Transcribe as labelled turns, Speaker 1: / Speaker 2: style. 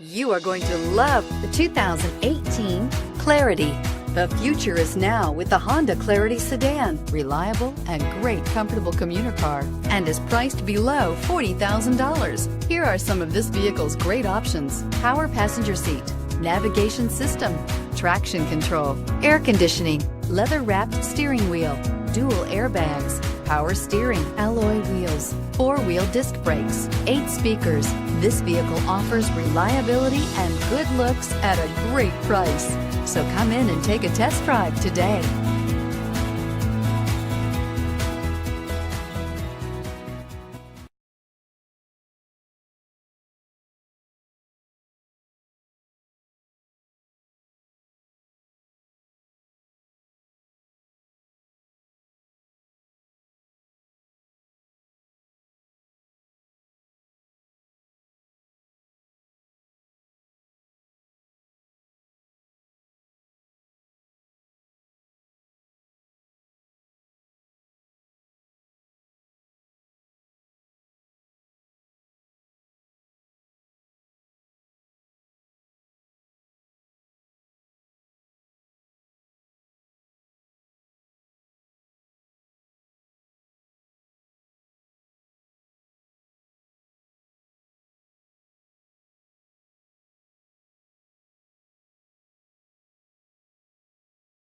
Speaker 1: You are going to love the 2018 Clarity. The future is now with the Honda Clarity sedan. Reliable and great comfortable commuter car and is priced below $40,000. Here are some of this vehicle's great options: power passenger seat, navigation system, traction control, air conditioning, leather-wrapped steering wheel, dual airbags, power steering, alloy wheels, four-wheel disc brakes, 8 speakers. This vehicle offers reliability and good looks at a great price. So come in and take a test drive today.